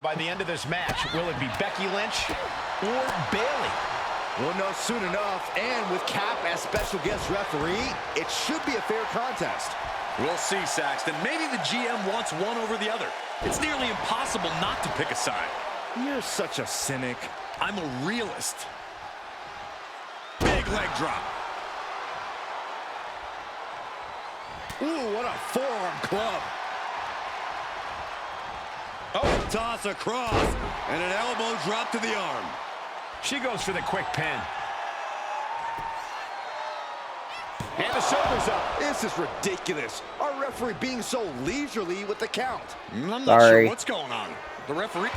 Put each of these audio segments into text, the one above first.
By the end of this match, will it be Becky Lynch or Bayley? We'll know soon enough, and with Cap as special guest referee, it should be a fair contest. We'll see, Saxton. Maybe the GM wants one over the other. It's nearly impossible not to pick a side. You're such a cynic. I'm a realist. Big leg drop. Ooh, what a forearm club. Oh, toss across, and an elbow drop to the arm. She goes for the quick pin. And the shoulders up. This is ridiculous. Our referee being so leisurely with the count. I'm not sure what's going on. The referee...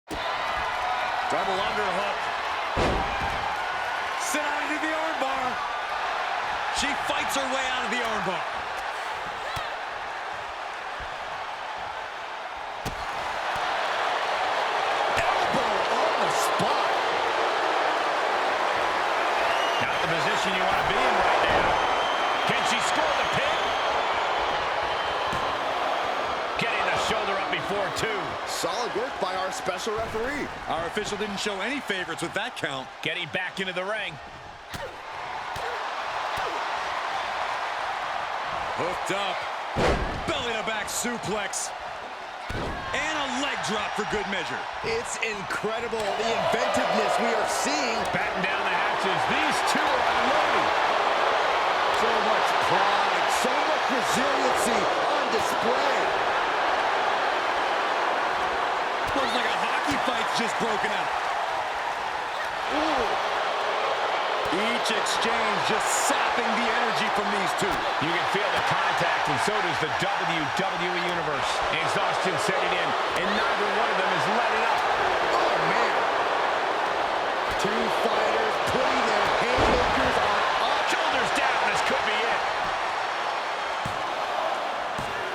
Double underhook. Sit out into the armbar. She fights her way out of the armbar. Elbow on the spot. Not the position you want to be in right now. Can she score the pin? Getting the shoulder up before two. Solid work by our special referee. Our official didn't show any favorites with that count. Getting back into the ring. Hooked up. Belly to back suplex. And a leg drop for good measure. It's incredible, the inventiveness we are seeing. Batten down the hatches. These two are unloading. So much pride, so much resiliency on display. Looks like a hockey fight's just broken out. Ooh. Each exchange just sapping the energy from these two. You can feel the contact, and so does the WWE Universe. Exhaustion setting in, and neither one of them is letting up. Oh, man. Two fighters putting their haymakers on up. Shoulders down, this could be it.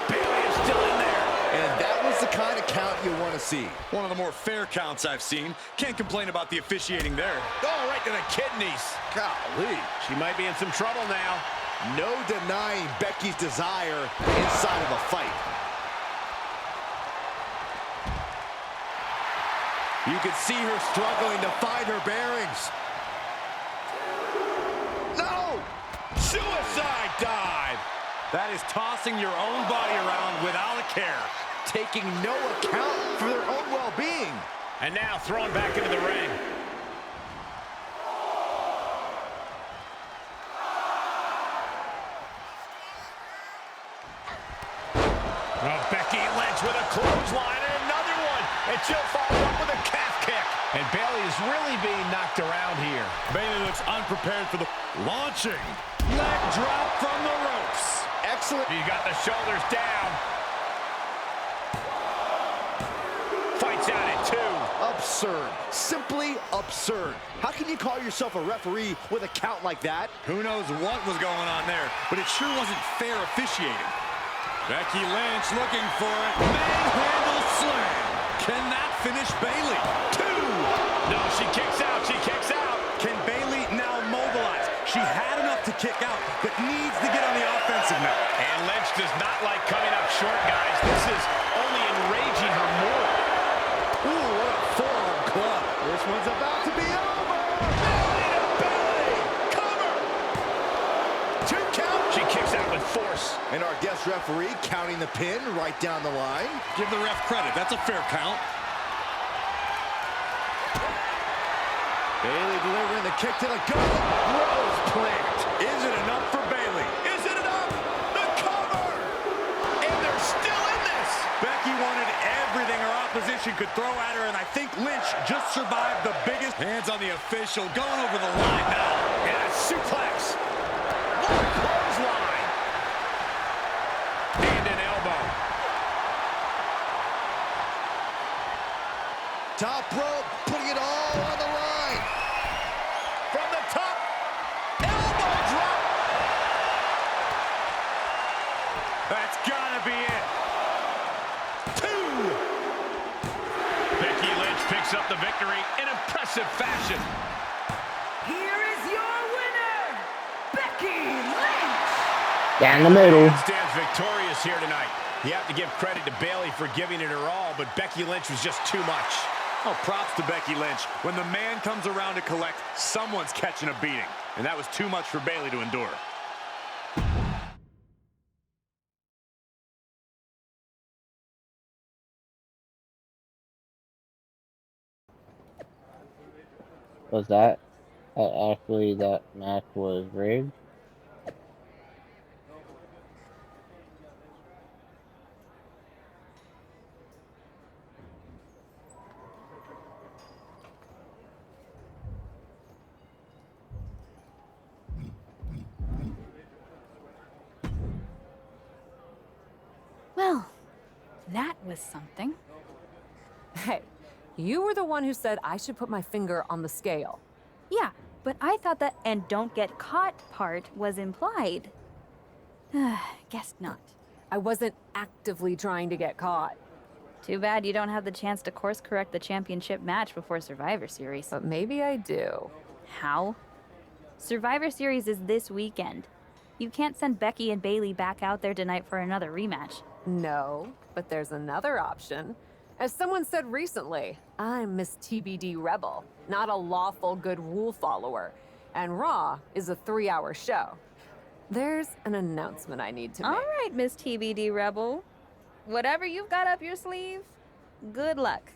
Bayley is still in there. And that was the kind of count you want to see. One of the more fair counts I've seen. Can't complain about the officiating there. Oh, right to the kidneys. Golly. She might be in some trouble now. No denying Becky's desire inside of a fight. You can see her struggling to find her bearings. No! Suicide dive! That is tossing your own body around without a care. Taking no account for their own well-being. And now thrown back into the ring. Oh, Becky Lynch with a clothesline and another one. And she'll follow up with a calf kick. And Bayley is really being knocked around here. Bayley looks unprepared for the launching. Leg drop from the ropes. Excellent. She got the shoulders down. Fights out at two. Absurd. Simply absurd. How can you call yourself a referee with a count like that? Who knows what was going on there, but it sure wasn't fair officiating. Becky Lynch looking for it. Manhandle slam. Can that finish Bayley? Two. No, she kicks out. She kicks out. Can Bayley now mobilize? She had enough to kick out, but needs to get on the offensive now. And Lynch does not like coming up short, guys. This is only enraging her more. Ooh, what a forearm club. This one's about to be over. Belly to belly. Cover. Two count. She kicks out with force. And our guest referee counting the pin right down the line. Give the ref credit. That's a fair count. Bayley delivering the kick to the gut. Rose plant. Is it enough for Bayley? Is it enough? The cover! And they're still in this! Becky wanted everything her opposition could throw at her, and I think Lynch just survived the biggest. Hands on the official, going over the line now. And a suplex. What a clothesline. And an elbow. Top rope, putting it all on the line. From the top. Elbow drop. That's gotta be it. Two. Becky Lynch picks up the victory in impressive fashion. Here is your winner, Becky Lynch. Down the middle. Stands victorious here tonight. You have to give credit to Bayley for giving it her all, but Becky Lynch was just too much. Oh, props to Becky Lynch. When the man comes around to collect, someone's catching a beating. And that was too much for Bayley to endure. Was that actually that match was rigged? Well, that was something. Hey, you were the one who said I should put my finger on the scale. Yeah, but I thought that "and don't get caught" part was implied. Guess not. I wasn't actively trying to get caught. Too bad you don't have the chance to course correct the championship match before Survivor Series. But maybe I do. How? Survivor Series is this weekend. You can't send Becky and Bayley back out there tonight for another rematch. No, but there's another option. As someone said recently, I'm Miss TBD Rebel, not a lawful good rule follower. And Raw is a 3-hour show. There's an announcement I need to make. All right, Miss TBD Rebel. Whatever you've got up your sleeve, good luck.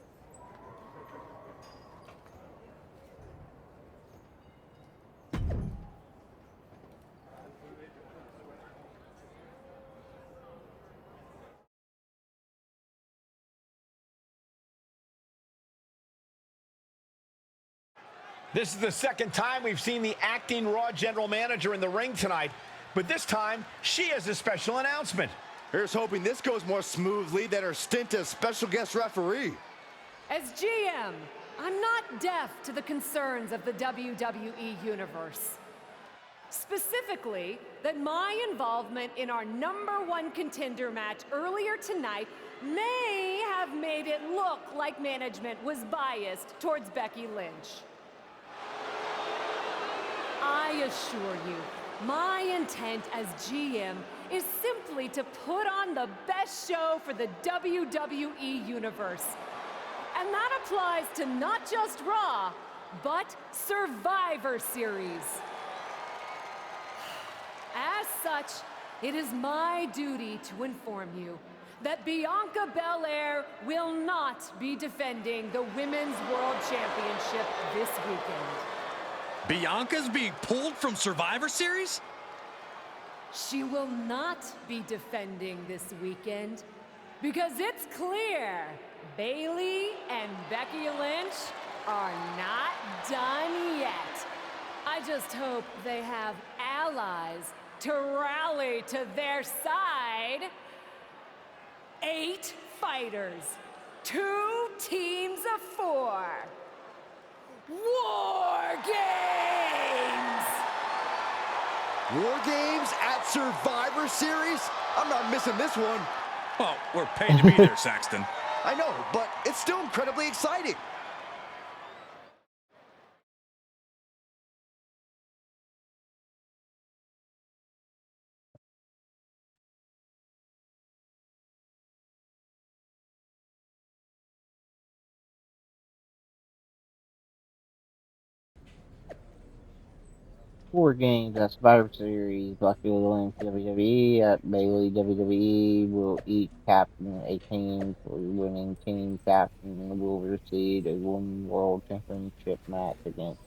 This is the second time we've seen the acting Raw general manager in the ring tonight, but this time she has a special announcement. Here's hoping this goes more smoothly than her stint as special guest referee. As GM, I'm not deaf to the concerns of the WWE Universe. Specifically, that my involvement in our #1 contender match earlier tonight may have made it look like management was biased towards Becky Lynch. I assure you, my intent as GM is simply to put on the best show for the WWE Universe. And that applies to not just Raw, but Survivor Series. As such, it is my duty to inform you that Bianca Belair will not be defending the Women's World Championship this weekend. Bianca's being pulled from Survivor Series? She will not be defending this weekend because it's clear Bayley and Becky Lynch are not done yet. I just hope they have allies to rally to their side. 8 fighters, 2 teams of 4. War Games! War Games at Survivor Series? I'm not missing this one. Oh, we're paid to be there, Saxton. I know, but it's still incredibly exciting. War Games at Survivor Series. Becky Lynch WWE at Bayley WWE will each captain a team. The winning team captain will receive a Women's World Championship match against.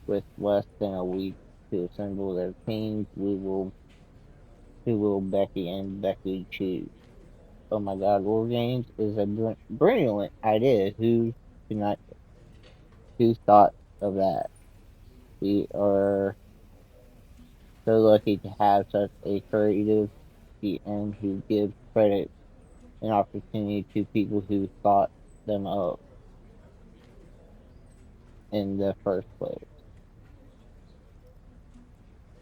With less than a week to assemble their teams, who will Becky and Becky choose? Oh my God, War Games is a brilliant idea. Who thought of that? We are so lucky to have such a creative GM who gives credit and opportunity to people who thought them up in the first place.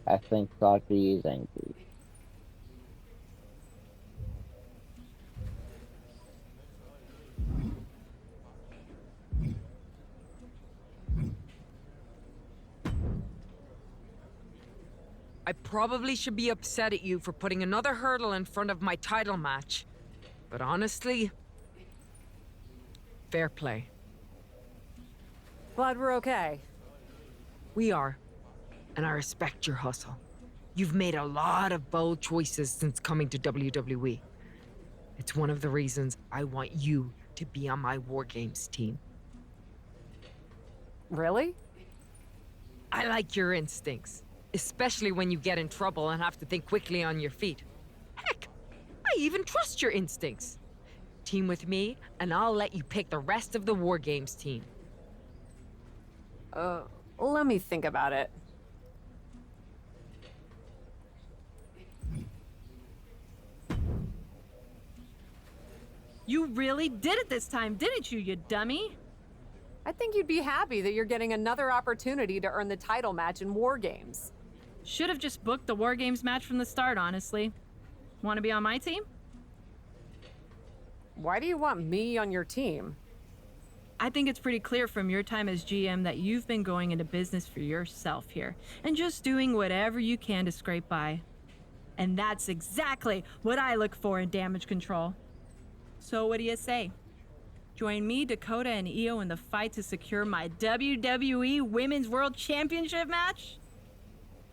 I think Socrates is angry. I probably should be upset at you for putting another hurdle in front of my title match. But honestly, fair play. Glad we're okay. We are, and I respect your hustle. You've made a lot of bold choices since coming to WWE. It's one of the reasons I want you to be on my War Games team. Really? I like your instincts, especially when you get in trouble and have to think quickly on your feet. Heck, I even trust your instincts. Team with me, and I'll let you pick the rest of the War Games team. Let me think about it. You really did it this time, didn't you, you dummy? I think you'd be happy that you're getting another opportunity to earn the title match in War Games. Should have just booked the War Games match from the start, honestly. Want to be on my team? Why do you want me on your team? I think it's pretty clear from your time as GM that you've been going into business for yourself here and just doing whatever you can to scrape by. And that's exactly what I look for in damage control. So what do you say? Join me, Dakota, and Io in the fight to secure my WWE Women's World Championship match?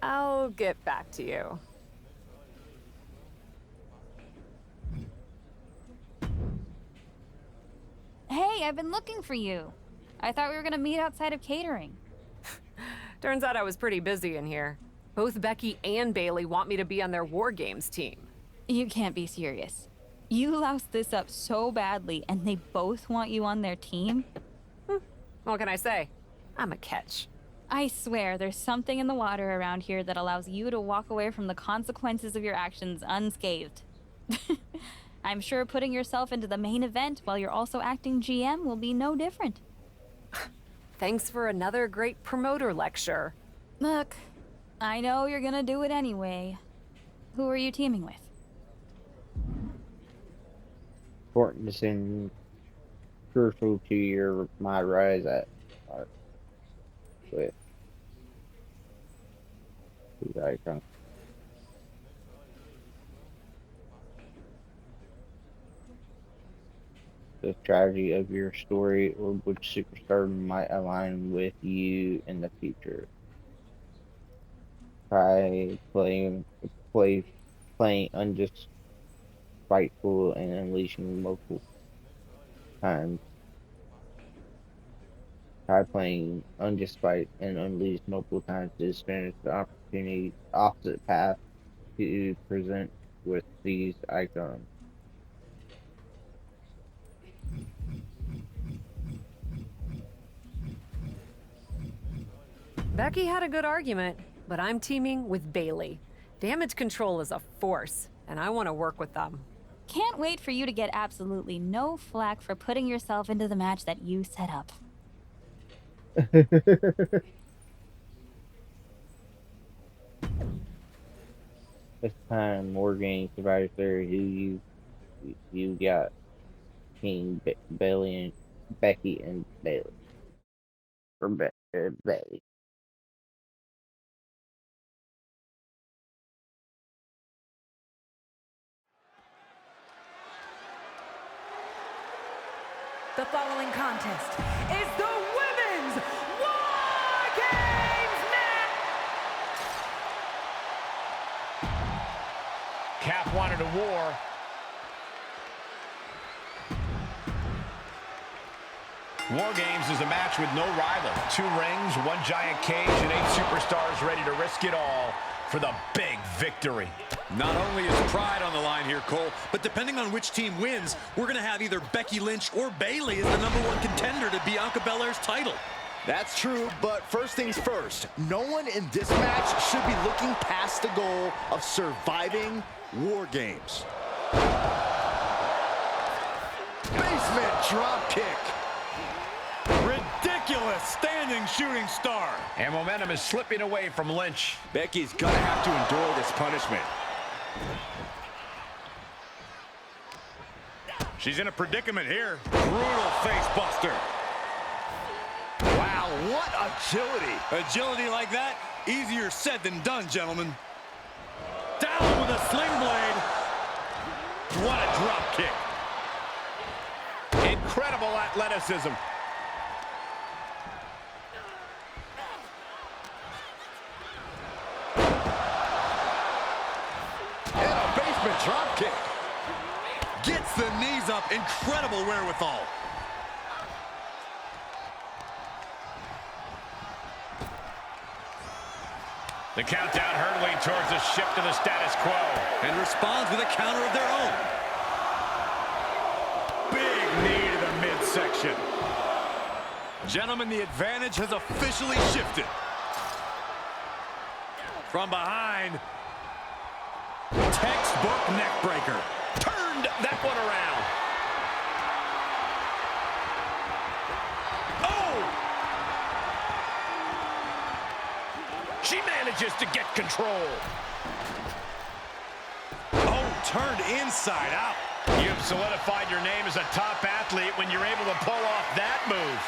I'll get back to you. Hey, I've been looking for you. I thought we were gonna meet outside of catering. Turns out I was pretty busy in here. Both Becky and Bailey want me to be on their War Games team. You can't be serious. You loused this up so badly, and they both want you on their team? What can I say? I'm a catch. I swear, there's something in the water around here that allows you to walk away from the consequences of your actions unscathed. I'm sure putting yourself into the main event while you're also acting GM will be no different. Thanks for another great promoter lecture. Look, I know you're gonna do it anyway. Who are you teaming with? Important decision crucial to my rise at with these icons. The strategy of your story or which superstar might align with you in the future. Try playing unjust, spiteful, and unleashing multiple times. Try playing unjust spite and unleash multiple times to experience the opportunity opposite path to present with these icons. Becky had a good argument, but I'm teaming with Bailey. Damage control is a force, and I want to work with them. Can't wait for you to get absolutely no flack for putting yourself into the match that you set up. This time, more games Survivor Series. Who you got? King Bailey and Becky and Bailey. Or Bailey. The following contest is the Women's War Games match! Cap wanted a war. War Games is a match with no rival. 2 rings, 1 giant cage, and 8 superstars ready to risk it all for the big victory. Not only is pride on the line here, Cole, but depending on which team wins, we're going to have either Becky Lynch or Bailey as the #1 contender to Bianca Belair's title. That's true, but first things first, no one in this match should be looking past the goal of surviving War Games. Basement drop kick. Ridiculous standing shooting star. And momentum is slipping away from Lynch. Becky's going to have to endure this punishment. She's in a predicament here. Brutal face buster. Wow, what agility. Agility like that, easier said than done, gentlemen. Down with a sling blade. What a drop kick. Incredible athleticism. And a basement drop kick. Gets the knees up. Incredible wherewithal. The countdown hurtling towards a shift to the status quo. And responds with a counter of their own. Big knee to the midsection. Gentlemen, the advantage has officially shifted. From behind. Textbook neckbreaker. Turned that one around. Oh! She manages to get control. Oh, turned inside out. You've solidified your name as a top athlete when you're able to pull off that move.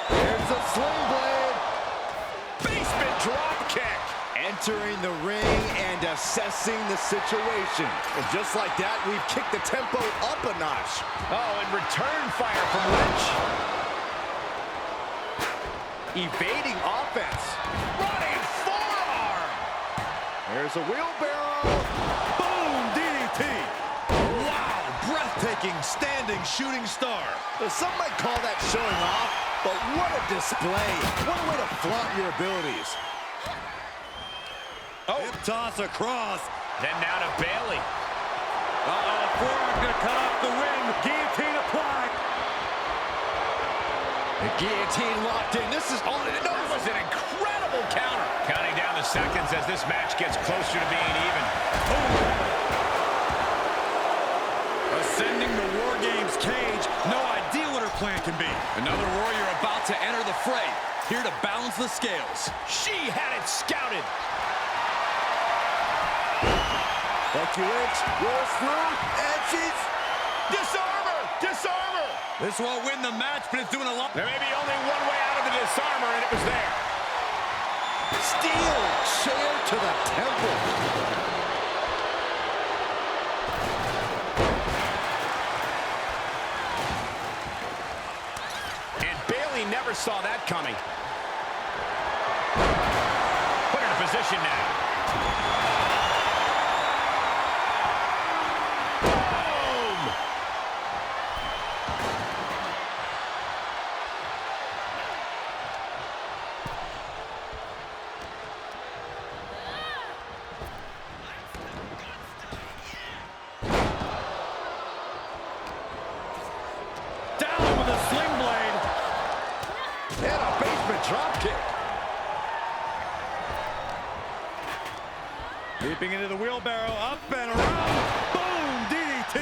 There's a sling blade. Basement drop kick. Entering the ring and assessing the situation. And just like that, we've kicked the tempo up a notch. Oh, and return fire from Lynch. Evading offense. Running forearm. There's a wheelbarrow. Boom, DDT. Wow, breathtaking standing shooting star. Some might call that showing off, but what a display. What a way to flaunt your abilities. Oh, hip toss across. Then now to Bayley. Uh-oh, forearm gonna cut off the wind. Guillotine applied. The guillotine locked in. This is all it That was an incredible counter. Counting down the seconds as this match gets closer to being even. Ascending the War Games cage. No idea what her plan can be. Another warrior about to enter the fray. Here to balance the scales. She had it scouted. Becky Lynch rolls through, and she's... Disarm her! Disarm her! This won't win the match, but it's doing a lot. There may be only one way out of the disarmor, and it was there. Steel chair to the temple. And Bayley never saw that coming. Put her in position now. Boom! Down with a sling blade. And a basement drop kick. Leaping into the wheelbarrow, up and around. Boom, DDT.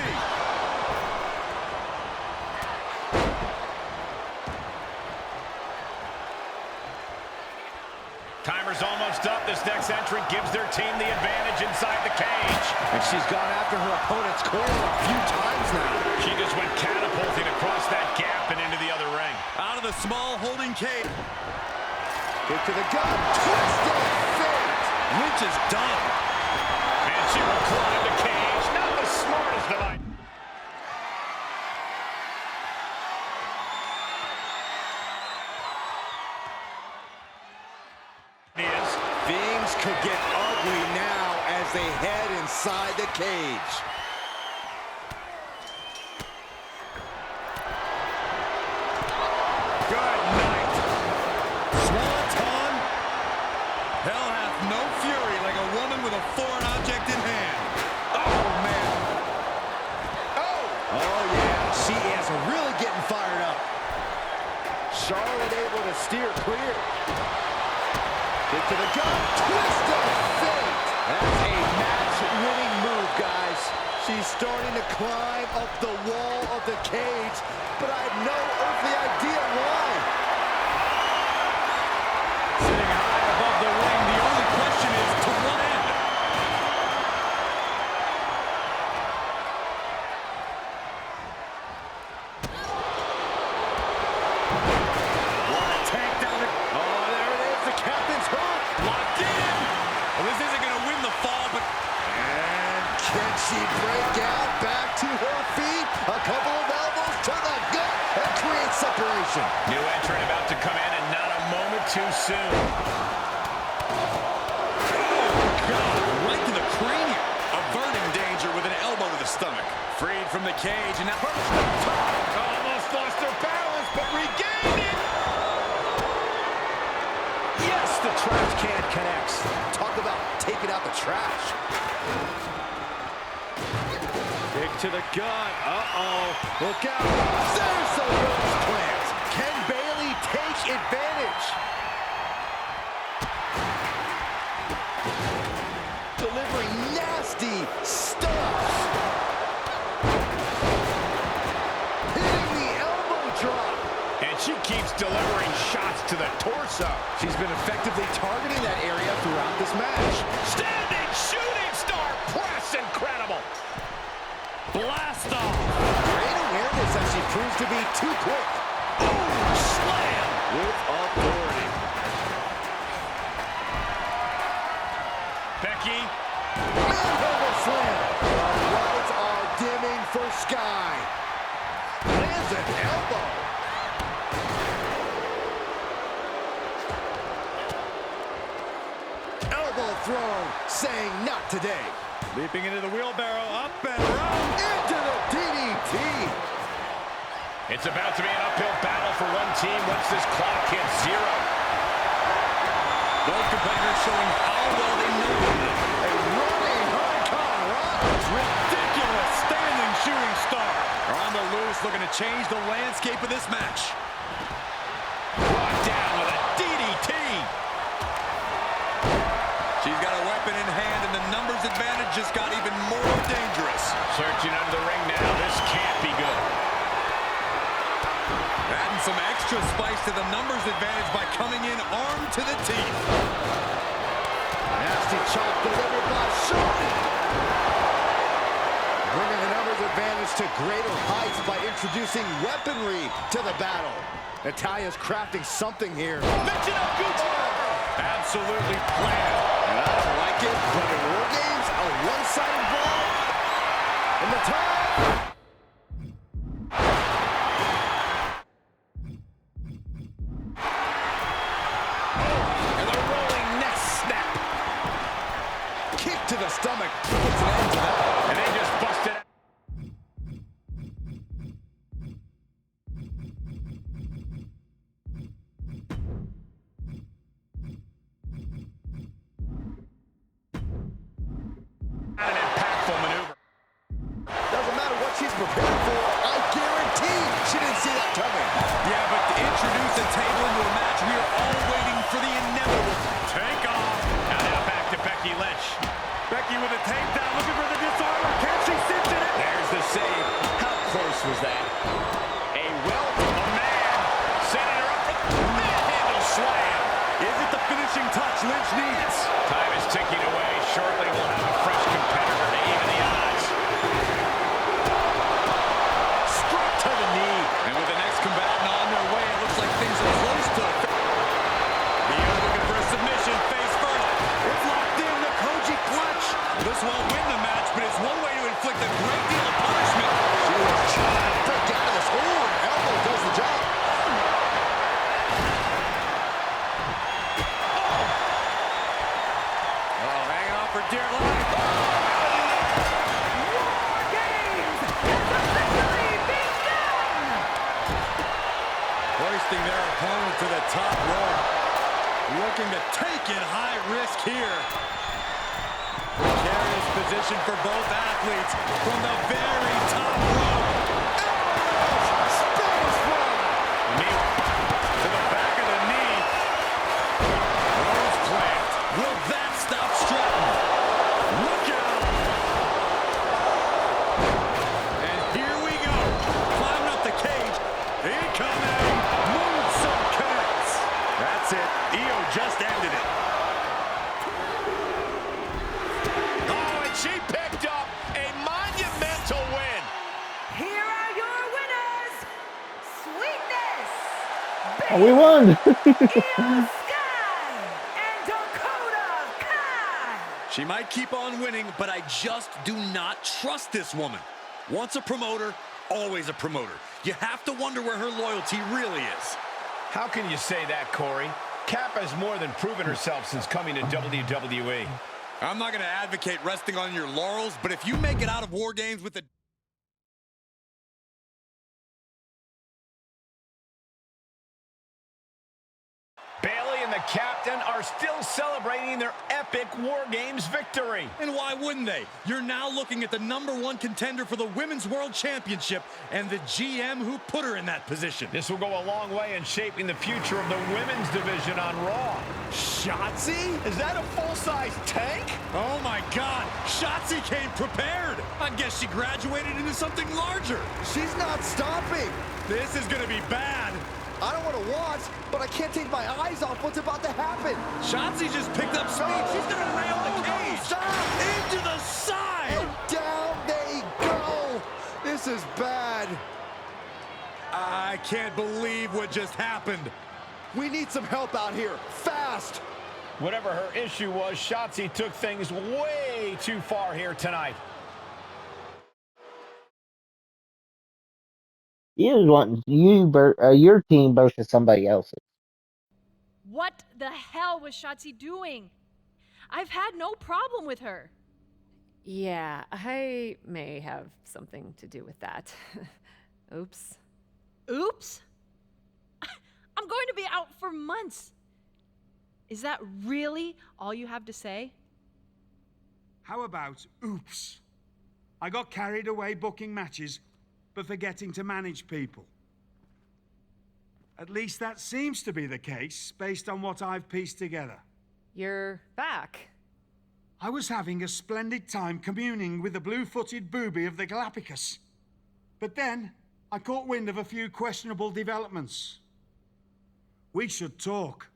Timer's almost up. This next entrant gives their team the advantage inside the cage. And she's gone after her opponent's core a few times now. She just went catapulting across that gap and into the other ring. Out of the small holding cage. Kick to the gut. Twisted fate. Lynch is done. And she will climb the cage. Not the smartest of ideas. Things could get ugly now as they head inside the cage. Good night. Swanton. Hell hath no fury like a woman with a foreign object in hand. Oh, man. Oh, yeah. She is really getting fired up. Charlotte able to steer clear. Kick to the gut. Twist of fate. That's a match-winning move, guys. She's starting to climb up the wall of the cage, but I have no earthly idea why. Sitting high above the ring, the only question is to what end? What a takedown. Oh, there it is. The captain's hook. Locked in. she break out back to her feet? A couple of elbows to the gut and create separation. New entrant about to come in and not a moment too soon. Right to the cranium. Averting danger with an elbow to the stomach. Freed from the cage and now perched up top. Almost lost their balance, but regained it. Yes, the trash can connects. Talk about taking out the trash. Kick to the gut. Uh-oh. Look out. There's the rose plant. Can Bayley take advantage? Delivering nasty stuff. Hitting the elbow drop. And she keeps delivering shots to the torso. She's been effectively targeting that area throughout this match. Standing shooting star press. Incredible. Blast off. Great awareness as she proves to be too quick. Ooh, slam. With authority. Becky. Manhandle slam. The lights are dimming for Sky. Lands an elbow. Elbow thrown, saying not today. Leaping into the wheelbarrow, up and around. Into the DDT. It's about to be an uphill battle for one team once this clock hits zero. Both competitors showing how well they know one another. A running hurricane. Ridiculous standing shooting star. Are on the loose, looking to change the landscape of this match. Brought down with a DDT. She's got a weapon in hand, and the numbers advantage just got even more dangerous. Searching under the ring now. This can't be good. Adding some extra spice to the numbers advantage by coming in armed to the teeth. Nasty chop delivered by Shaw. Bringing the numbers advantage to greater heights by introducing weaponry to the battle. Natalia's crafting something here. Mix it up, Gucci. Absolutely planned. And I don't like it, but in War Games, a one-sided brawl. And the time. And the rolling neck snap. Kick to the stomach. Puts an end to that. And they just busted out. An impactful maneuver. Doesn't matter what she's prepared for. I guarantee she didn't see that coming. Yeah, but to introduce a table into a match, we are all waiting for the inevitable takeoff. And now back to Becky Lynch. Becky with a takedown, looking for the disarmer. Can she cinch it? There's the save. How close was that? A man setting her up for the manhandle slam. Is it the finishing touch Lynch needs? Time is ticking away. Shortly we'll have a fresh competitor to even the odds. Struck to the knee. And with the next combatant on their way, it looks like things are close to it. Io looking for a submission, face first. It's locked in, the Koji clutch. This won't win the match, but it's one way to inflict a great deal of punishment. She was trying to break out of this. Ooh, an elbow does the job. Oh, hanging on for dear life. War Games has officially begun! Hoisting their opponent to the top rope. Looking to take it high risk here. Precarious position for both athletes from the very top rope. Spanish fly. Knee to the back of the knee. Rose plant. Will that stop Stratton? Look out! And here we go. Climbing up the cage. Incoming. Moonsault connects. That's it. Io just ended it. Oh, and she picked up a monumental win. Here are your winners, Sweetness, Oh, we won! Io Sky, and Dakota Kai. She might keep on winning, but I just do not trust this woman. Once a promoter, always a promoter. You have to wonder where her loyalty really is. How can you say that, Corey? Cap has more than proven herself since coming to WWE. I'm not going to advocate resting on your laurels, but if you make it out of War Games with the... Bayley and the captain are still celebrating their epic War Games victory. And why wouldn't they? You're now looking at the #1 contender for the Women's World Championship and the GM who put her in that position. This will go a long way in shaping the future of the women's division on Raw. Shotzi? Is that a full-size tank? Oh my God, Shotzi came prepared. I guess she graduated into something larger. She's not stopping. This is gonna be bad. I don't want to watch, but I can't take my eyes off what's about to happen. Shotzi just picked up speed. She's gonna nail the cage. Stop! Into the side. And down they go. This is bad. I can't believe what just happened. We need some help out here, fast. Whatever her issue was, Shotzi took things way too far here tonight. You just want your team versus somebody else's. What the hell was Shotzi doing? I've had no problem with her. Yeah, I may have something to do with that. Oops. Oops? I'm going to be out for months. Is that really all you have to say? How about oops? I got carried away booking matches, but forgetting to manage people. At least that seems to be the case, based on what I've pieced together. You're back. I was having a splendid time communing with the blue-footed booby of the Galapagos. But then, I caught wind of a few questionable developments. We should talk.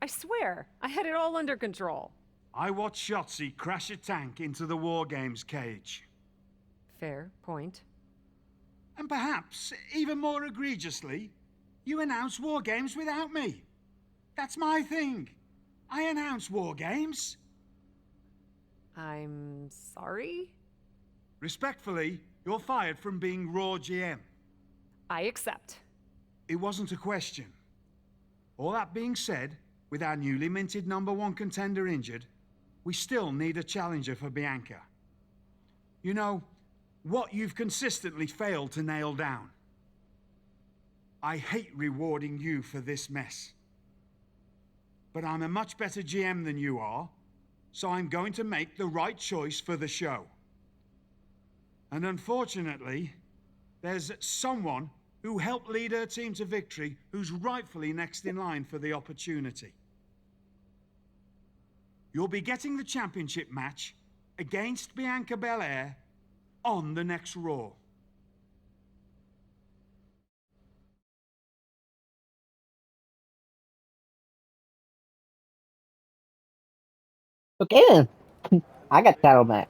I swear, I had it all under control. I watched Shotzi crash a tank into the War Games cage. Fair point. And perhaps, even more egregiously, you announce War Games without me. That's my thing. I announce War Games. I'm sorry? Respectfully, you're fired from being Raw GM. I accept. It wasn't a question. All that being said, with our newly minted #1 contender injured, we still need a challenger for Bianca. You know, what you've consistently failed to nail down. I hate rewarding you for this mess. But I'm a much better GM than you are, so I'm going to make the right choice for the show. And unfortunately, there's someone who helped lead her team to victory who's rightfully next in line for the opportunity. You'll be getting the championship match against Bianca Belair on the next Raw. Okay then. I got title match.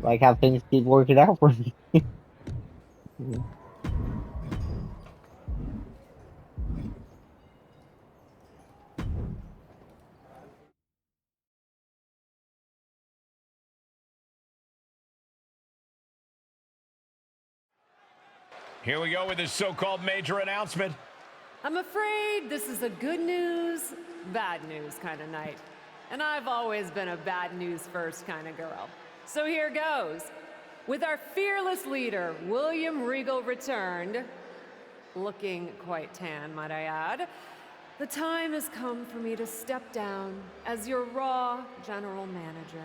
Like how things keep working out for me. Here we go with this so-called major announcement. I'm afraid this is a good news, bad news kind of night. And I've always been a bad news first kind of girl. So here goes. With our fearless leader, William Regal returned, looking quite tan, might I add, the time has come for me to step down as your Raw General Manager.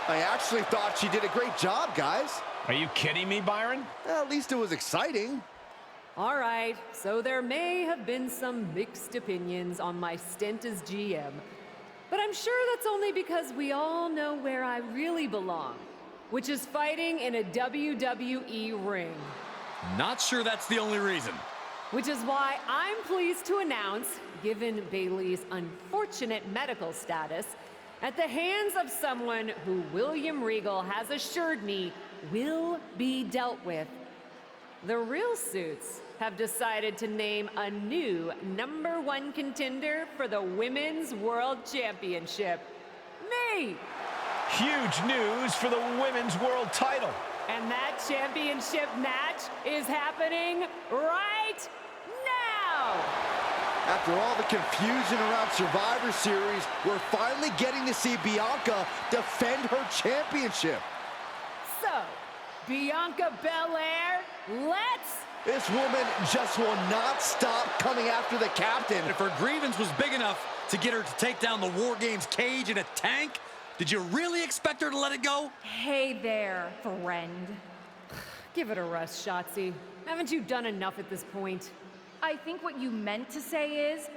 I actually thought she did a great job, guys. Are you kidding me, Byron? At least it was exciting. All right, so there may have been some mixed opinions on my stint as GM, but I'm sure that's only because we all know where I really belong, which is fighting in a WWE ring. Not sure that's the only reason. Which is why I'm pleased to announce, given Bayley's unfortunate medical status, at the hands of someone who William Regal has assured me will be dealt with, The real suits have decided to name a new #1 contender for the Women's World Championship. Me! Huge news for the Women's World title. And that championship match is happening right now! After all the confusion around Survivor Series, we're finally getting to see Bianca defend her championship. So, Bianca Belair, let's... This woman just will not stop coming after the captain. If her grievance was big enough to get her to take down the War Games cage in a tank, did you really expect her to let it go? Hey there, friend. Give it a rest, Shotzi. Haven't you done enough at this point? I think what you meant to say is,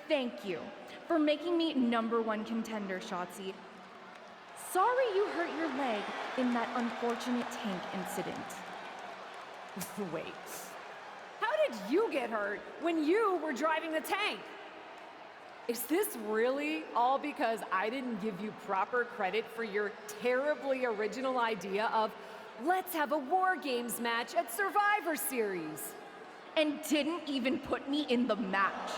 thank you for making me #1 contender, Shotzi. Sorry you hurt your leg in that unfortunate tank incident. Wait, how did you get hurt when you were driving the tank? Is this really all because I didn't give you proper credit for your terribly original idea of, let's have a War Games match at Survivor Series? And didn't even put me in the match.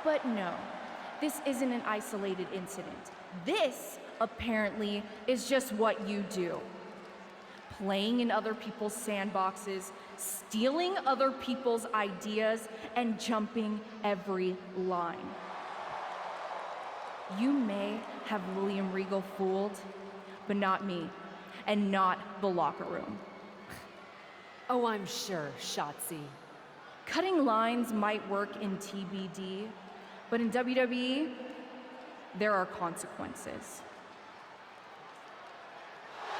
But no, this isn't an isolated incident. This, apparently, is just what you do. Playing in other people's sandboxes, stealing other people's ideas, and jumping every line. You may have William Regal fooled, but not me, and not the locker room. Oh, I'm sure, Shotzi. Cutting lines might work in TBD, but in WWE, there are consequences.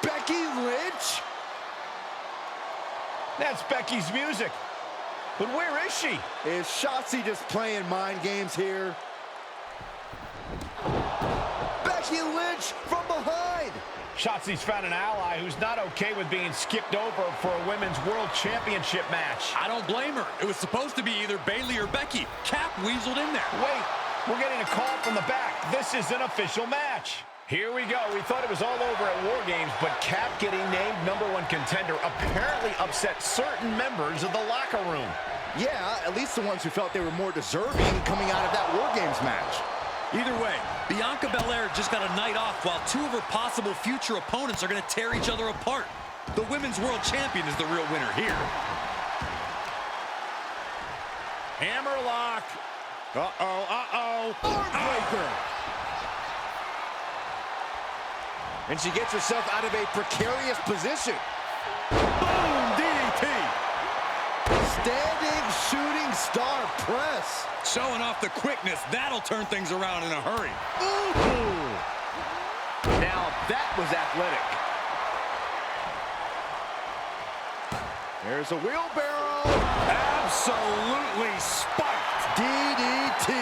Becky Lynch? That's Becky's music. But where is she? Is Shotzi just playing mind games here? Becky Lynch from behind! Shotzi's found an ally who's not okay with being skipped over for a Women's World Championship match. I don't blame her. It was supposed to be either Bayley or Becky. Cap weaseled in there. Wait, we're getting a call from the back. This is an official match. Here we go. We thought it was all over at War Games, but Cap getting named #1 contender apparently upset certain members of the locker room. Yeah, at least the ones who felt they were more deserving coming out of that War Games match. Either way, Bianca Belair just got a night off while two of her possible future opponents are going to tear each other apart. The Women's World Champion is the real winner here. Hammerlock. Uh-oh. Heartbreaker. And she gets herself out of a precarious position. Boom! DDT! Standing shooting star press. Showing off the quickness. That'll turn things around in a hurry. Ooh! Now that was athletic. There's a wheelbarrow. Absolutely spiked. DDT.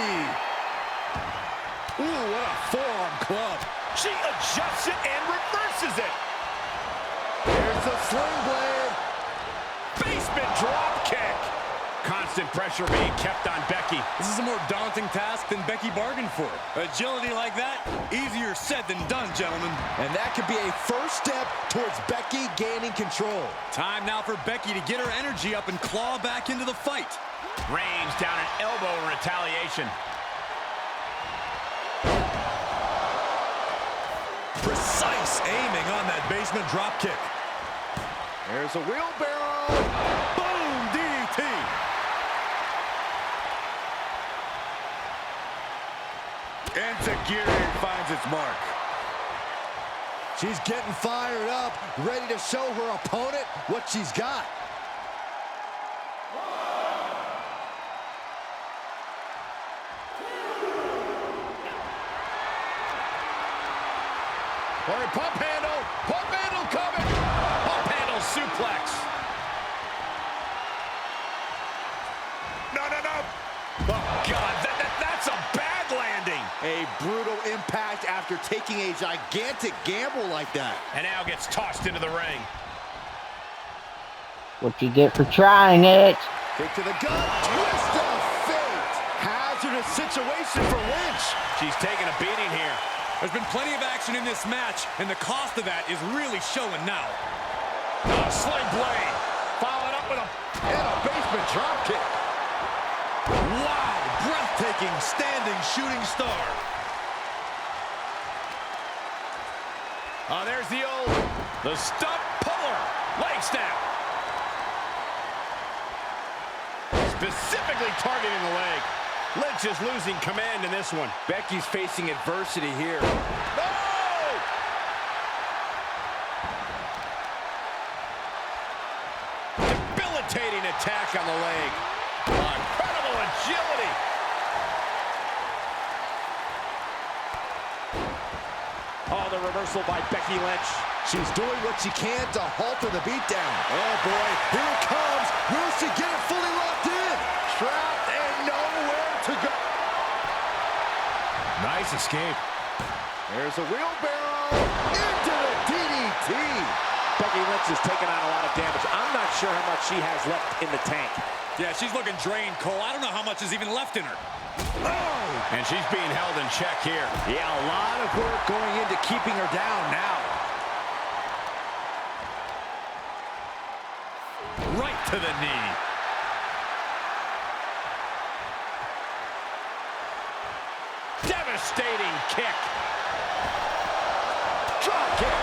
Ooh, what a forearm club. She adjusts it and reverses it. There's the sling blade. Basement drop kick. Constant pressure being kept on Becky. This is a more daunting task than Becky bargained for. Agility like that, easier said than done, gentlemen. And that could be a first step towards Becky gaining control. Time now for Becky to get her energy up and claw back into the fight. Reigns down an elbow in retaliation. Precise aiming on that basement drop kick. There's a wheelbarrow. Boom! DDT. Enziguri finds its mark. She's getting fired up, ready to show her opponent what she's got. Or pump handle coming. Pump handle suplex. No. Oh, God, that's a bad landing. A brutal impact after taking a gigantic gamble like that. And now gets tossed into the ring. What you get for trying it? Kick to the gut, twist of fate. Hazardous situation for Lynch. She's taking a beating here. There's been plenty of action in this match, and the cost of that is really showing now. Sling blade. Followed up with a... And a basement drop kick. Wow, breathtaking standing shooting star. Oh, there's the stump puller. Leg snap. Specifically targeting the leg. Lynch is losing command in this one. Becky's facing adversity here. No! Debilitating attack on the leg. Incredible agility. Oh, the reversal by Becky Lynch. She's doing what she can to halter the beatdown. Oh, boy. Here it comes. Will she get it fully locked in? Trapped and nowhere to go. Nice escape. There's a wheelbarrow into the DDT. Becky Lynch has taken on a lot of damage. I'm not sure how much she has left in the tank. Yeah, she's looking drained, Cole. I don't know how much is even left in her. Oh! And she's being held in check here. Yeah, a lot of work going into keeping her down now. Right to the knee. Devastating kick. Drop kick.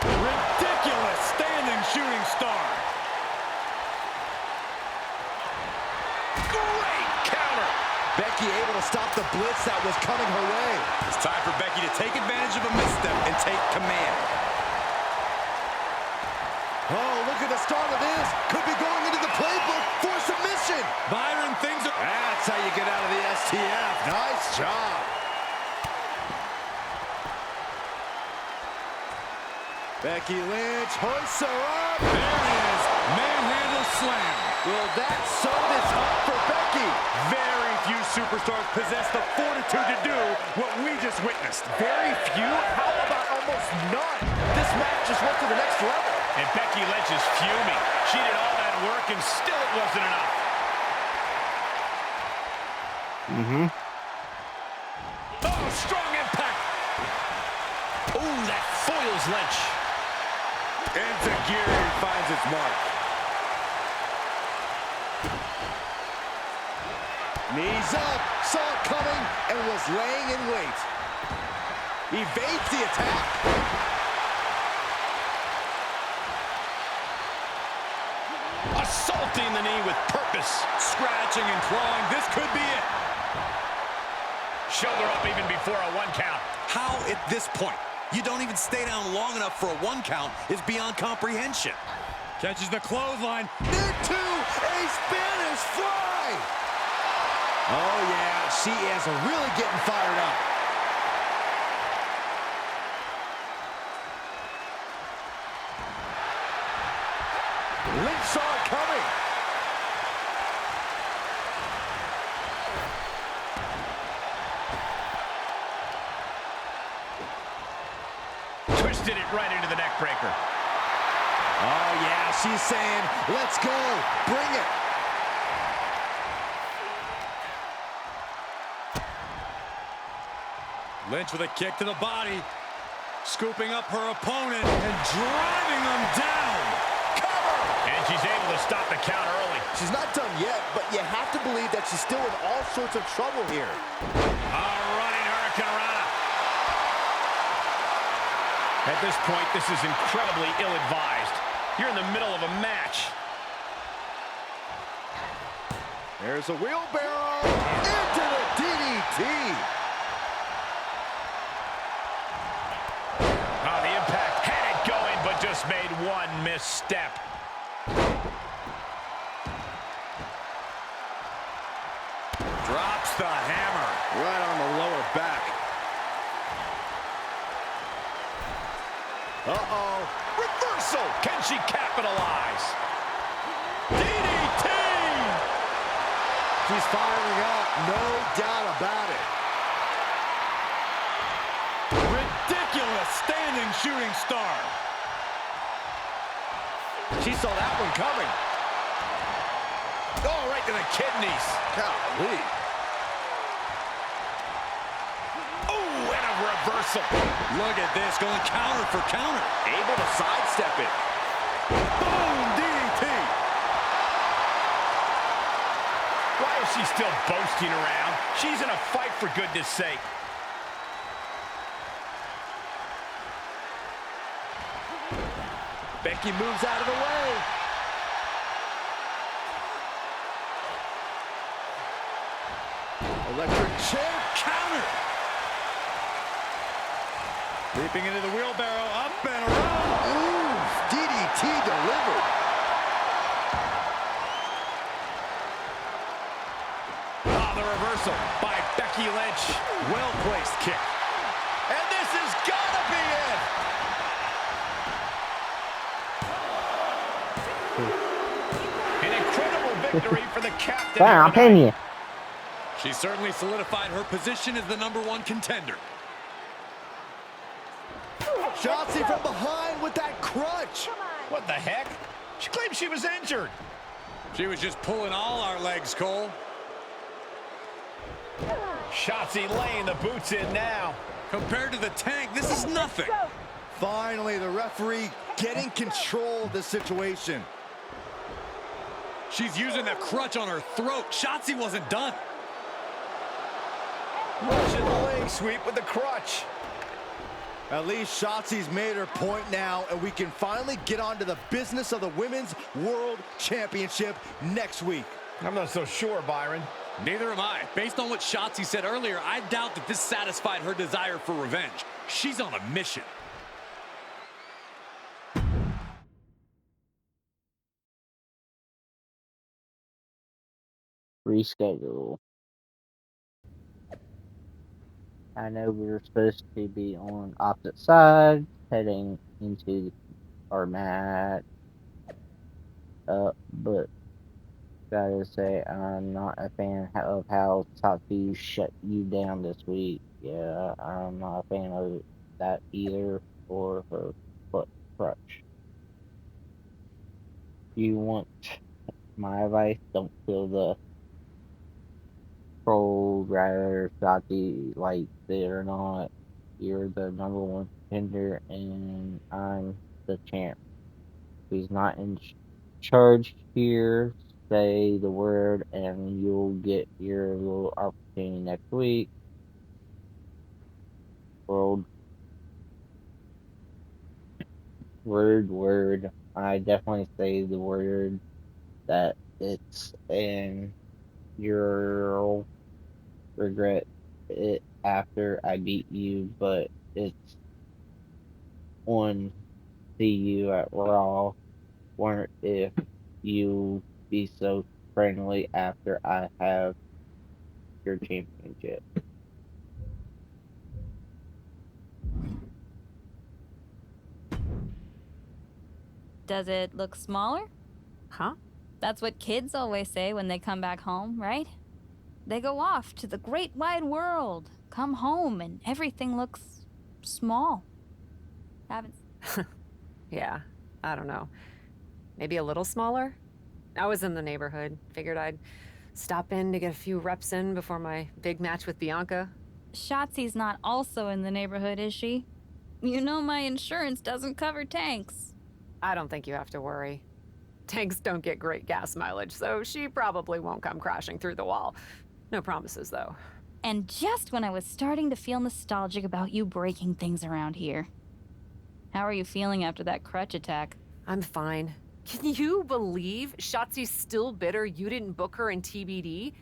Ridiculous standing shooting star. Great counter. Becky able to stop the blitz that was coming her way. It's time for Becky to take advantage of a misstep and take command. Oh, look at the start of this. Could be going into the playbook for submission. Byron, things are... That's how you get out of the STF. Nice job. Becky Lynch hoists her up. There it is. Manhandle slam. Will that sew this up for Becky? Very few superstars possess the fortitude to do what we just witnessed. Very few? How about almost none? This match just went to the next level. And Becky Lynch is fuming. She did all that work and still it wasn't enough. Oh, strong impact. Oh, that foils Lynch. Enziguri finds its mark. Knees up, saw it coming, and was laying in wait. Evades the attack. Assaulting the knee with purpose. Scratching and clawing. This could be it. Shoulder up even before a 1 count. How at this point you don't even stay down long enough for a 1 count is beyond comprehension. Catches the clothesline. Into a Spanish fly. Oh, yeah, she is really getting fired up. Lynch saw it coming. Twisted it right into the neck breaker. Oh, yeah, she's saying, let's go, bring it. Lynch with a kick to the body. Scooping up her opponent and driving him down. Cover! And she's able to stop the count early. She's not done yet, but you have to believe that she's still in all sorts of trouble here. Running Hurricanrana. At this point, this is incredibly ill-advised. You're in the middle of a match. There's a wheelbarrow into the DDT. Oh, the impact had it going, but just made one misstep. Drops the hammer. Right on the lower back. Uh-oh. Reversal! Can she capitalize? DDT! She's firing up, no doubt about it. Ridiculous standing shooting star. She saw that one coming. Oh, right to the kidneys. Golly. Oh, and a reversal. Look at this, going counter for counter. Able to sidestep it. Boom, DDT. Why is she still boasting around? She's in a fight, for goodness sake. Becky moves out of the way. Electric chair counter. Leaping into the wheelbarrow, up and around. Ooh, DDT delivered. The reversal by Becky Lynch. Well-placed kick. And this has got to be it. An incredible victory for the captain. Wow, can you? She certainly solidified her position as the #1 contender. Shotzi from behind with that crutch. What the heck? She claimed she was injured. She was just pulling all our legs, Cole. Shotzi laying the boots in now. Compared to the Tank, this is nothing. Finally, the referee getting control of the situation. She's using that crutch on her throat. Shotzi wasn't done. Russian leg sweep with the crutch. At least Shotzi's made her point now, and we can finally get on to the business of the Women's World Championship next week. I'm not so sure, Byron. Neither am I. Based on what Shotzi said earlier, I doubt that this satisfied her desire for revenge. She's on a mission. Reschedule. I know we were supposed to be on opposite sides, heading into our match. But gotta say, I'm not a fan of how Tatsu shut you down this week. Yeah, I'm not a fan of that either, or her foot crutch. You want my advice? Don't feel the troll, rather Shotzi likes it or not. You're the #1 contender, and I'm the champ. Who's not in charge here? Say the word, and you'll get your little opportunity next week. Word. I definitely say the word that it's, and you'll regret it after I beat you, but it's on. See you at Raw. Wonder if you be so friendly after I have your championship. Does it look smaller? Huh? That's what kids always say when they come back home, right? They go off to the great wide world, come home, and everything looks small. Haven't. Yeah, I don't know. Maybe a little smaller? I was in the neighborhood. Figured I'd stop in to get a few reps in before my big match with Bianca. Shotzi's not also in the neighborhood, is she? You know my insurance doesn't cover tanks. I don't think you have to worry. Tanks don't get great gas mileage, so she probably won't come crashing through the wall. No promises, though. And just when I was starting to feel nostalgic about you breaking things around here. How are you feeling after that crutch attack? I'm fine. Can you believe Shotzi's still bitter you didn't book her in TBD?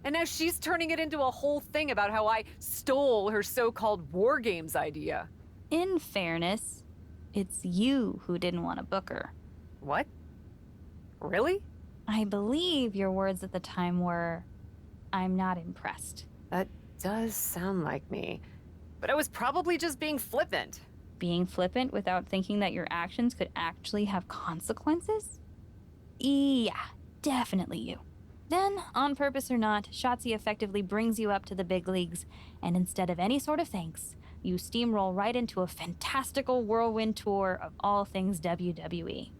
And now she's turning it into a whole thing about how I stole her so-called War Games idea. In fairness, it's you who didn't want to book her. What? Really? I believe your words at the time were, "I'm not impressed." That does sound like me. But I was probably just being flippant. Being flippant without thinking that your actions could actually have consequences? Yeah, definitely you. Then, on purpose or not, Shotzi effectively brings you up to the big leagues, and instead of any sort of thanks, you steamroll right into a fantastical whirlwind tour of all things WWE.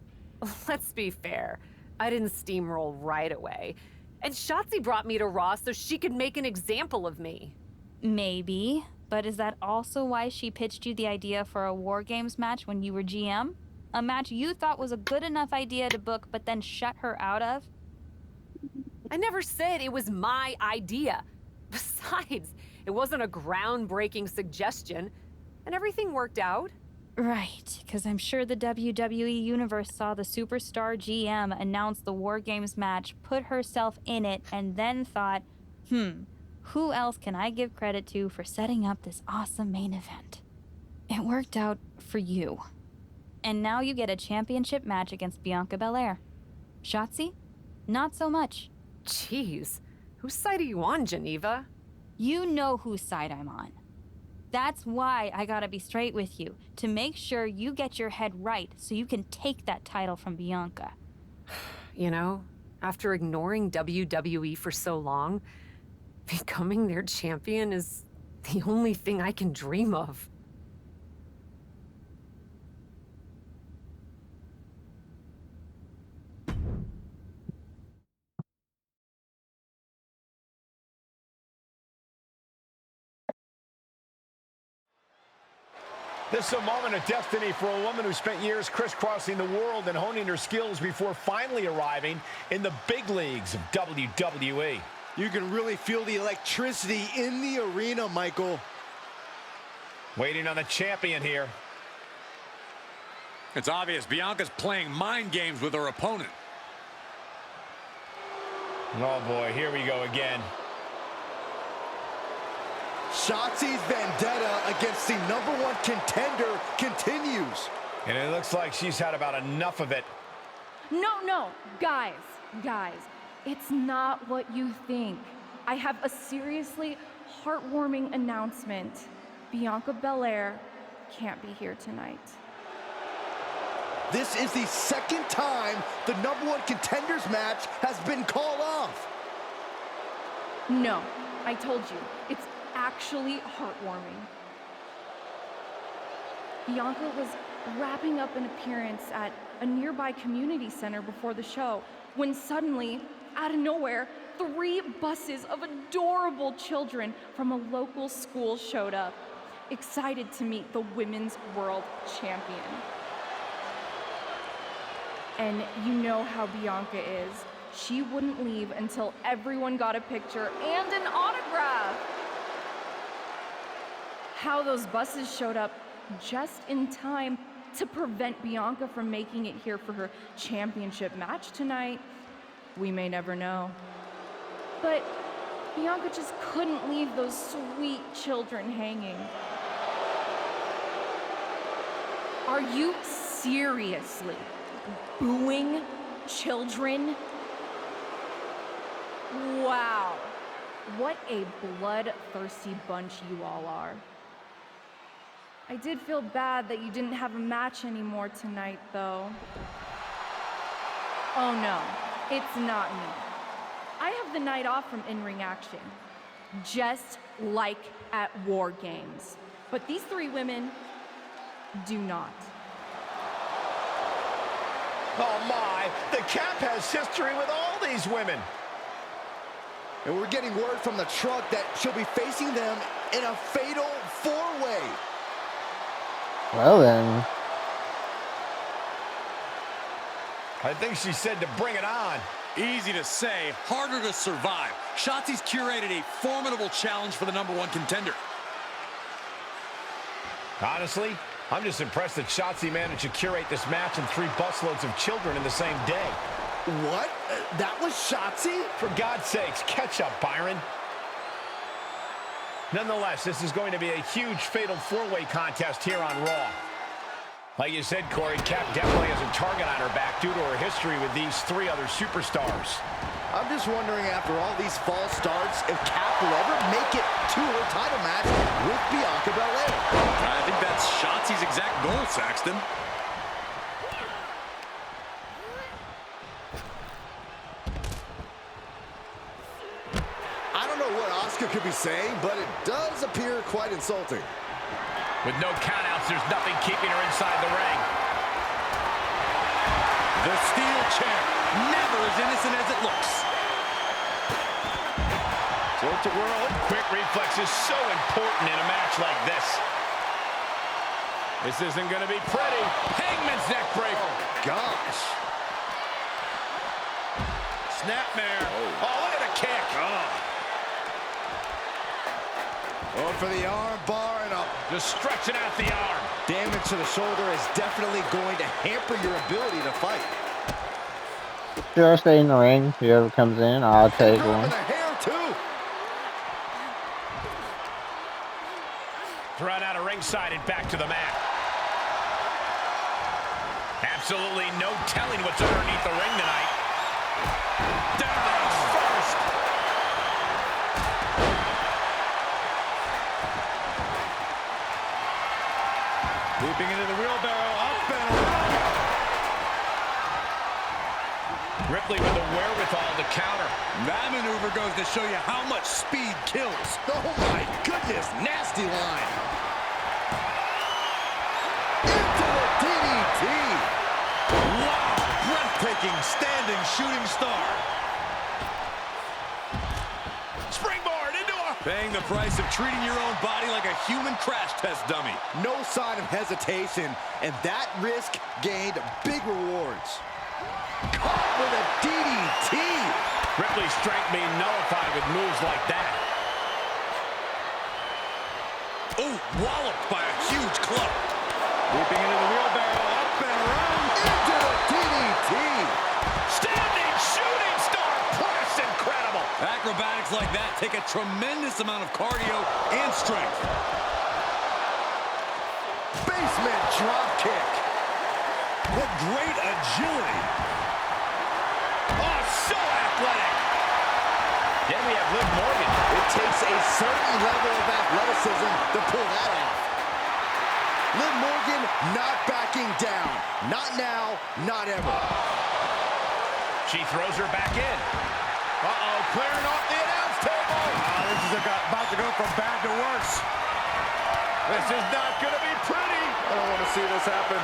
Let's be fair. I didn't steamroll right away. And Shotzi brought me to Raw so she could make an example of me. Maybe, But is that also why she pitched you the idea for a War Games match when you were GM? A match you thought was a good enough idea to book, but then shut her out of? I never said it was my idea. Besides, it wasn't a groundbreaking suggestion, and everything worked out. Right, because I'm sure the WWE Universe saw the superstar GM announce the War Games match, put herself in it, and then thought, who else can I give credit to for setting up this awesome main event? It worked out for you. And now you get a championship match against Bianca Belair. Shotzi? Not so much. Jeez, whose side are you on, Geneva? You know whose side I'm on. That's why I gotta be straight with you, to make sure you get your head right so you can take that title from Bianca. You know, after ignoring WWE for so long, becoming their champion is the only thing I can dream of. This is a moment of destiny for a woman who spent years crisscrossing the world and honing her skills before finally arriving in the big leagues of WWE. You can really feel the electricity in the arena, Michael. Waiting on the champion here. It's obvious Bianca's playing mind games with her opponent. Oh boy, here we go again. Shotzi's vendetta against the #1 contender continues. And it looks like she's had about enough of it. No, guys, it's not what you think. I have a seriously heartwarming announcement. Bianca Belair can't be here tonight. This is the second time the #1 contenders match has been called off. No, I told you, it's actually heartwarming. Bianca was wrapping up an appearance at a nearby community center before the show when suddenly, out of nowhere, 3 buses of adorable children from a local school showed up, excited to meet the Women's World Champion. And you know how Bianca is. She wouldn't leave until everyone got a picture and an autograph. How those buses showed up just in time to prevent Bianca from making it here for her championship match tonight, we may never know. But Bianca just couldn't leave those sweet children hanging. Are you seriously booing children? Wow, what a bloodthirsty bunch you all are. I did feel bad that you didn't have a match anymore tonight, though. Oh no, it's not me. I have the night off from in-ring action, just like at War Games. But these 3 women do not. Oh my, the Cap has history with all these women. And we're getting word from the truck that she'll be facing them in a fatal 4-way. Well then. I think she said to bring it on. Easy to say, harder to survive. Shotzi's curated a formidable challenge for the #1 contender. Honestly, I'm just impressed that Shotzi managed to curate this match and 3 busloads of children in the same day. What? That was Shotzi? For God's sakes, catch up, Byron. Nonetheless, this is going to be a huge fatal 4-way contest here on Raw. Like you said, Corey, Cap definitely has a target on her back due to her history with these 3 other superstars. I'm just wondering, after all these false starts, if Cap will ever make it to her title match with Bianca Belair. I think that's Shotzi's exact goal, Saxton. I don't know what Asuka could be saying, but it does appear quite insulting. With no countouts, there's nothing keeping her inside the ring. The steel chair, never as innocent as it looks. So fantastic world. Quick reflex is so important in a match like this. This isn't going to be pretty. Hangman's neck breaker. Oh, gosh. Snapmare. Oh, look at the kick. Going for the arm bar and up. Just stretching out the arm. Damage to the shoulder is definitely going to hamper your ability to fight. Sure, stay in the ring. Whoever comes in, I'll take one. The hair too. Thrown out of ringside and back to the mat. Absolutely no telling what's underneath the ring tonight. Down first. Leaping into the wheelbarrow, up and around. Ripley with the wherewithal to counter. That maneuver goes to show you how much speed kills. Oh my goodness, nasty line. Into the DDT. Wow, breathtaking standing shooting star. Springboard into a... Paying the price of treating your own body like a human crash test dummy. No sign of hesitation, and that risk gained big rewards. Caught with a DDT. Ripley's strength being nullified with moves like that. Oh, walloped by a huge club. Leaping into the wheelbarrow, up and around. Into the DDT. Standing shooting star press, incredible. Acrobatics like that take a tremendous amount of cardio and strength. Basement drop kick. What great agility. Oh, so athletic. Then we have Liv Morgan. It takes a certain level of athleticism to pull that off. Liv Morgan not backing down. Not now, not ever. She throws her back in. Uh-oh, clearing off the announce table. This is about to go from bad to worse. This is not going to be pretty. I don't want to see this happen.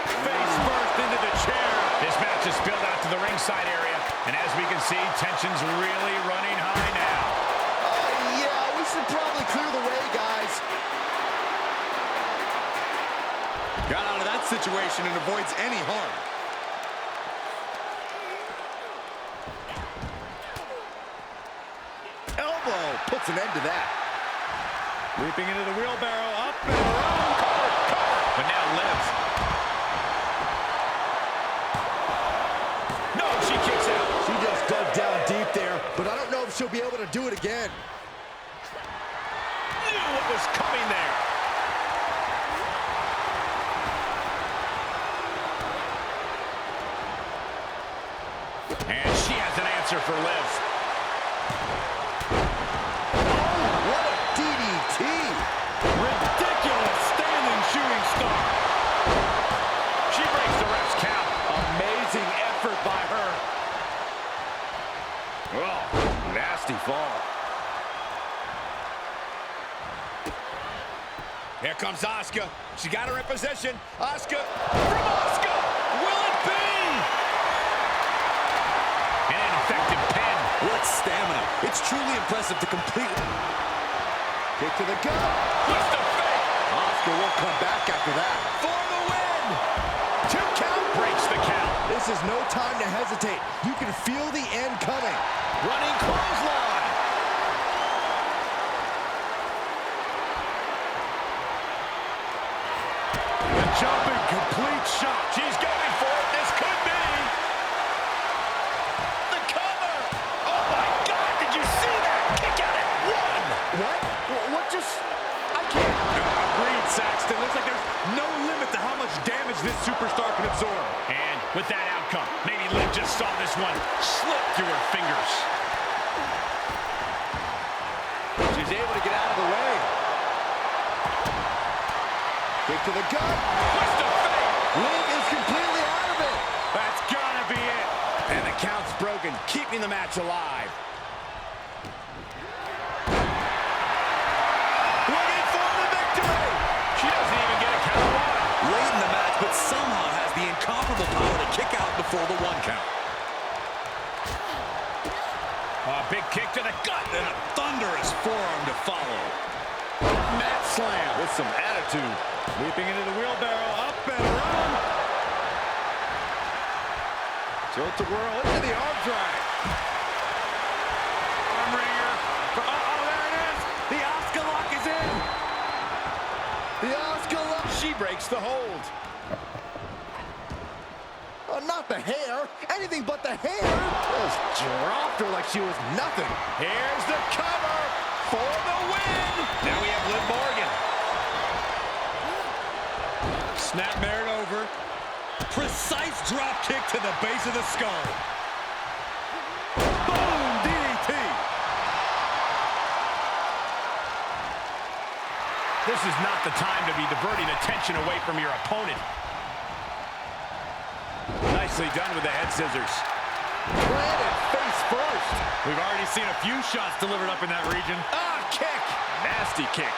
Face first into the chair. This match is spilled out to the ringside area. And as we can see, tension's really running high now. Yeah, we should probably clear the way, guys. Got out of that situation and avoids any harm. Elbow puts an end to that. Leaping into the wheelbarrow, up and around. But now Liv. No, she kicks out. She just dug down deep there, but I don't know if she'll be able to do it again. Knew what was coming there. And she has an answer for Liv. What a DDT! Ridiculous standing shooting star. She breaks the ref's count. Amazing effort by her. Oh, nasty fall. Here comes Asuka. She got her in position. Asuka from Asuka. Will it be? An effective pin. What stamina. It's truly impressive to complete. Kick to the gut. What's the fake? Asuka won't come back after that. For the win. 2 count breaks the count. This is no time to hesitate. You can feel the end coming. Running clothesline. The jumping complete shot. She's going for it. This could be. The cover. Oh, my God. Did you see that? Kick out at 1. What? What just... I can't... Agreed, Saxton. Looks like there's no limit to how much damage this superstar can absorb. And with that outcome, maybe Liv just saw this one slip through her fingers. She's able to get out of the way. Kick to the gut. What's the fake? Liv is completely out of it. That's gotta be it. And the count's broken, keeping the match alive. Looking for the victory. She doesn't even get a count of 1. Late in the match, but somehow has the incomparable power to kick out before the 1 count. Big kick to the gut. And a thunderous forearm to follow. Mat slam with some attitude. Leaping into the wheelbarrow, up and around. Tilt-a-whirl into the arm drag. Arm wringer. Uh-oh, there it is. The Oscar lock is in. The Oscar lock. She breaks the hold. Oh, not the hair. Anything but the hair. Just dropped her like she was nothing. Here's the cover for the win. Now we have Liv Morgan. Snap married over. Precise drop kick to the base of the skull. Boom, DDT. This is not the time to be diverting attention away from your opponent. Nicely done with the head scissors. Planted face first. We've already seen a few shots delivered up in that region. Ah, kick. Nasty kick.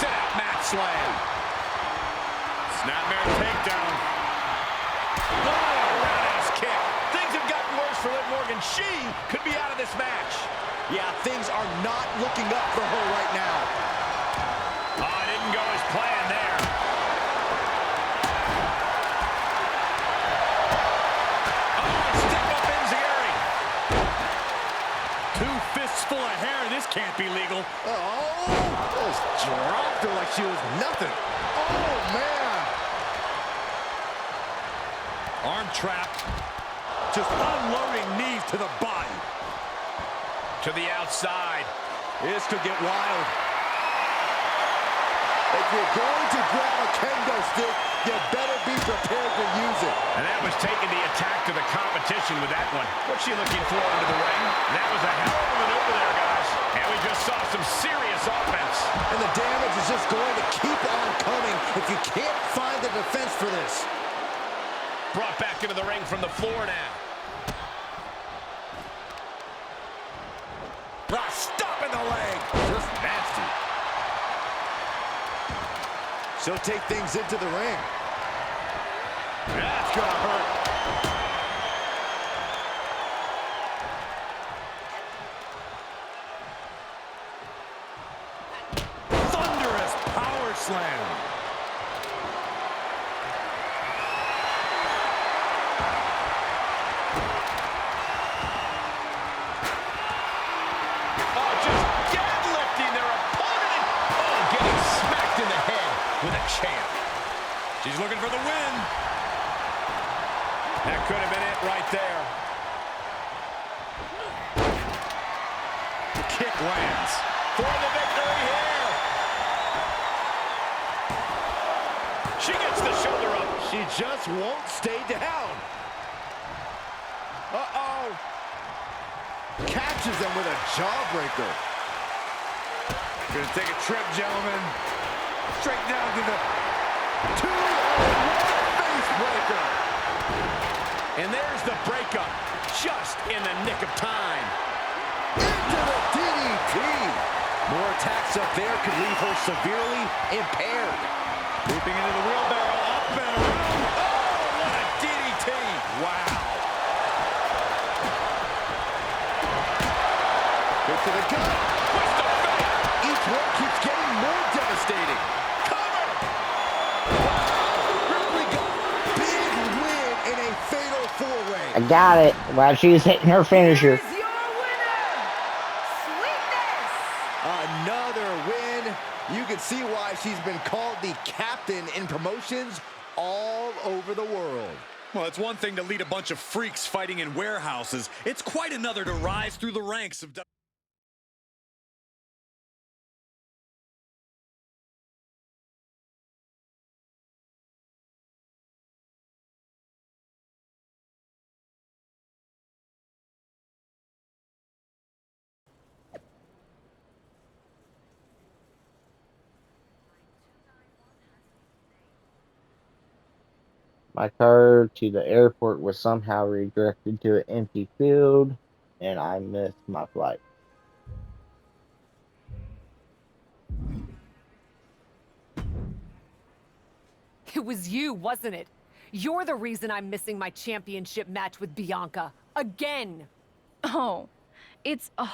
Sit out mat slam. Snapmare takedown. Oh, roundhouse kick. Things have gotten worse for Liv Morgan. She could be out of this match. Yeah, things are not looking up for her right now. Oh, it didn't go as planned there. Oh, step up enziguri. Two fists full of hair. This can't be legal. Oh, just dropped her like she was nothing. Oh, man. Arm trap. Just unloading knees to the body. To the outside. This could get wild. If you're going to grab a kendo stick, you better be prepared to use it. And that was taking the attack to the competition with that one. What's she looking for into the ring? That was a hell of a maneuver there, guys. And we just saw some serious offense. And the damage is just going to keep on coming if you can't find the defense for this. Brought back into the ring from the floor now. Stop in the leg. Just nasty. She'll take things into the ring. That's gonna hurt. Thunderous power slam. Oh, just deadlifting their opponent. Oh, getting smacked in the head with a champ. She's looking for the win. That could have been it right there. The kick lands. For the victory here. She gets the shoulder up. She just won't stay down. Uh-oh. Catches them with a jawbreaker. Gonna take a trip, gentlemen. Straight down to the 2-on-1 face breaker. And there's the breakup. Just in the nick of time. Into the DDT. More attacks up there could leave her severely impaired. Leaping into the wheelbarrow, up and around. Oh, what a DDT. Wow. Hit to the gut. Twist of fate. Each one keeps getting more devastating. Cover. Ripley got big win in a fatal four-way. I got it while she was hitting her finisher. Here's your winner, Sweetness. Another win. You can see why she's been called the captain in promotions all over the world. Well, it's one thing to lead a bunch of freaks fighting in warehouses. It's quite another to rise through the ranks of My car to the airport was somehow redirected to an empty field, and I missed my flight. It was you, wasn't it? You're the reason I'm missing my championship match with Bianca. Again! Oh, it's a